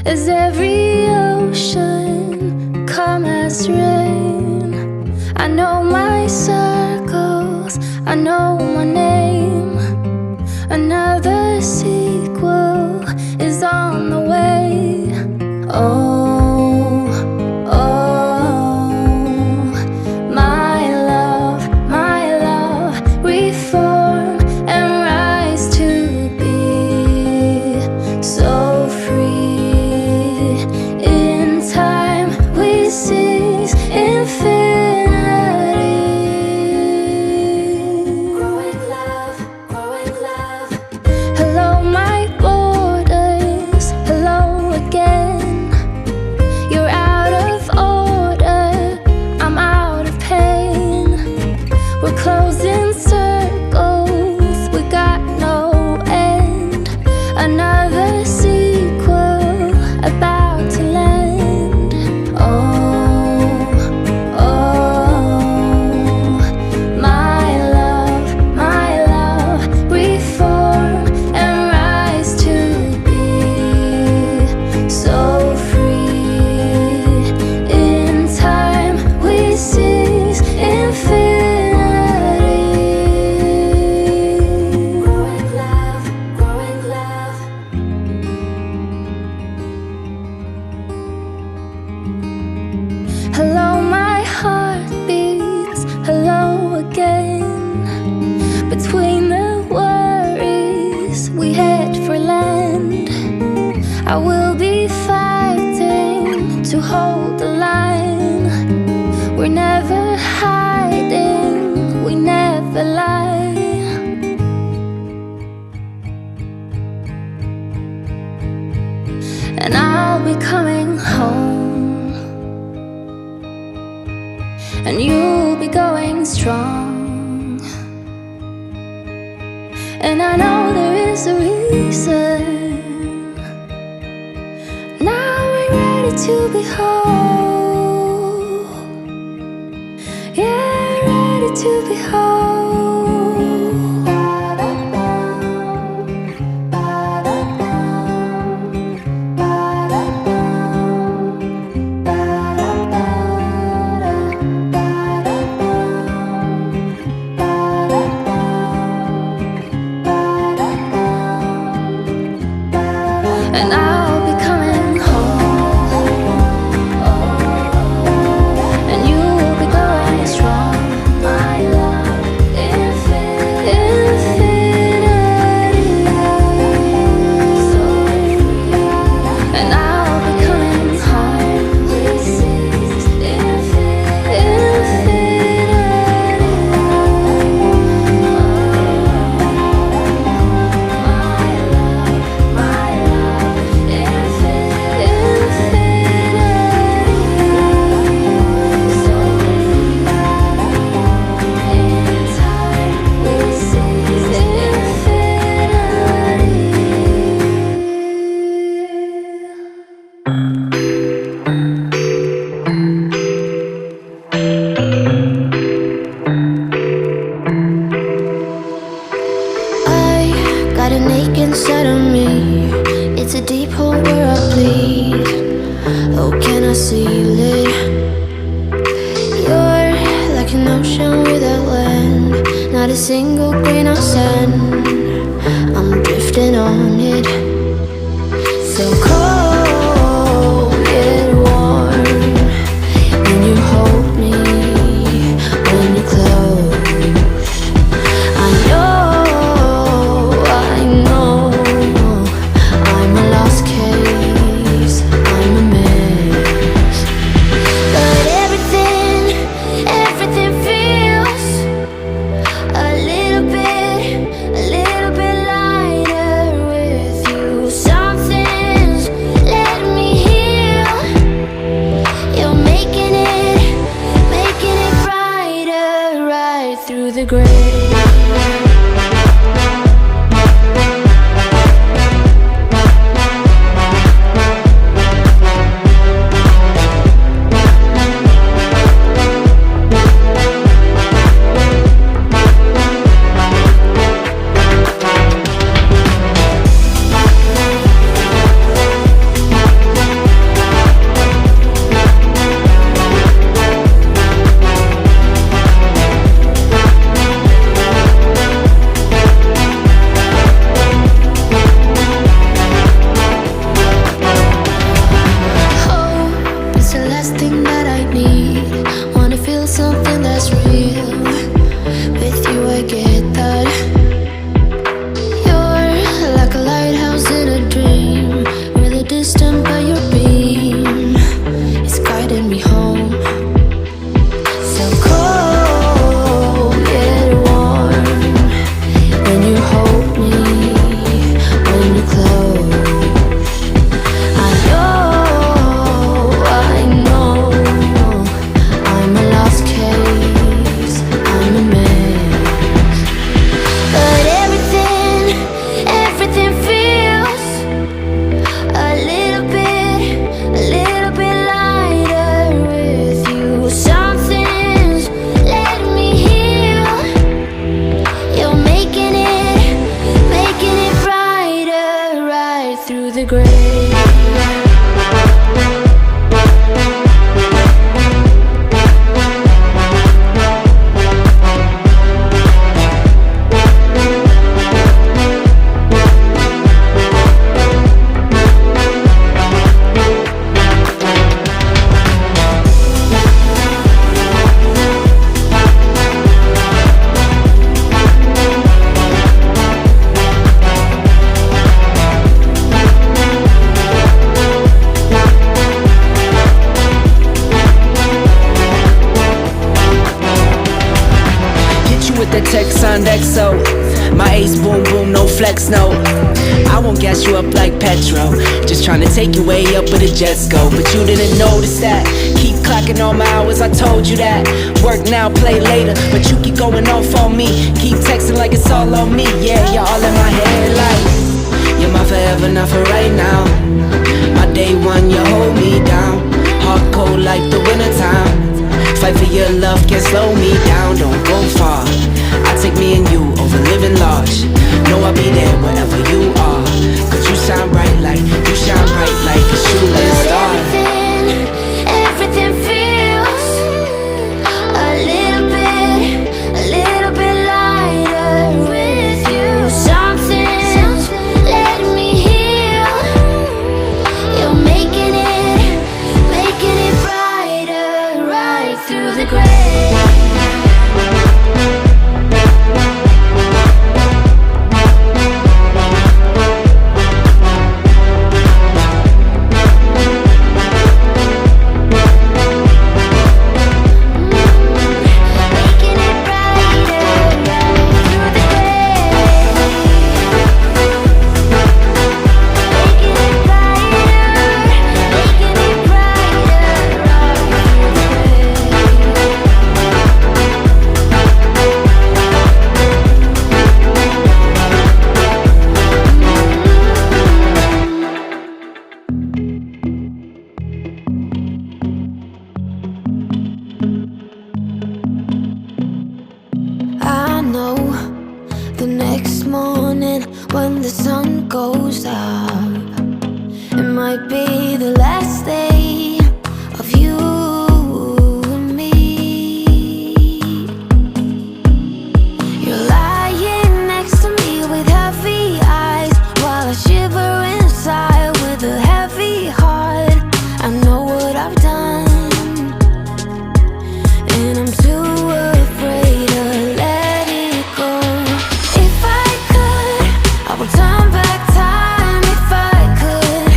Is every ocean calm as rain? I know my circles, I know my name. Another sequel is on the way. Oh, oh, my love, reform and rise to be so free. In time we seize infinity. Growing love, growing love. Hello my borders, hello again. You're out of order, I'm out of pain. We're closing circles, we got no end. Another sequel about to land. Oh, oh, my love, reform and rise to be so free. In time we seize infinity. Growing love, growing love. Hello my heartbeats, hello again. Between the worries we head for land. I will be fighting to hold the line. We're never hiding, we never lie. And I'll be coming home, and you'll be going strong. And I know there is a reason. Now we're ready to be whole. Yeah, ready to be whole. And I'll be coming home, and you'll be going strong. My love, infinity. And I'll be coming home. Got an ache inside of me. It's a deep hole where I bleed. Oh, can I seal it? You're like an ocean without land. Not a single grain of sand. I'm drifting on it. So cold yet warm. When you hold me, when you close, I know I'm a lost case, I'm a mess. But everything feels a little bit XO, my ace boom boom, no flex, no. I won't gas you up like petrol, just tryna take you way up where the jets go. But you didn't notice that. Keep clocking all my hours, I told you that. Work now, play later, but you keep going off on me. Keep texting like it's all on me. Yeah, you're all in my head like you're my forever, not for right now. My day one, you hold me down. Hard cold like the wintertime. Fight for your love, can't slow me down. Don't go far. I take me and you over living large. Know I'll be there wherever you are. Cause you shine bright like, you shine bright like a shooting star. Everything feels a little bit lighter with you. Something's letting me heal. You're making it brighter right through the gray. The next morning when the sun goes up, it might be the last day of you and me. You're lying next to me with heavy eyes, while I shiver inside with a heavy heart. I know what I've done, and I'm too afraid to let it go. If I could, I would turn back time. If I could,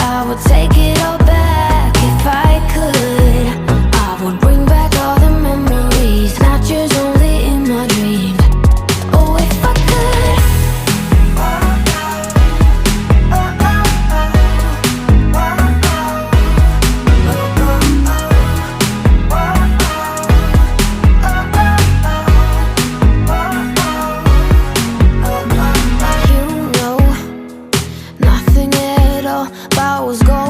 I would take it all back. If I could, I would bring back all the memories, not yours, only in my dreams. Oh, if I could. You know nothing at all about what's going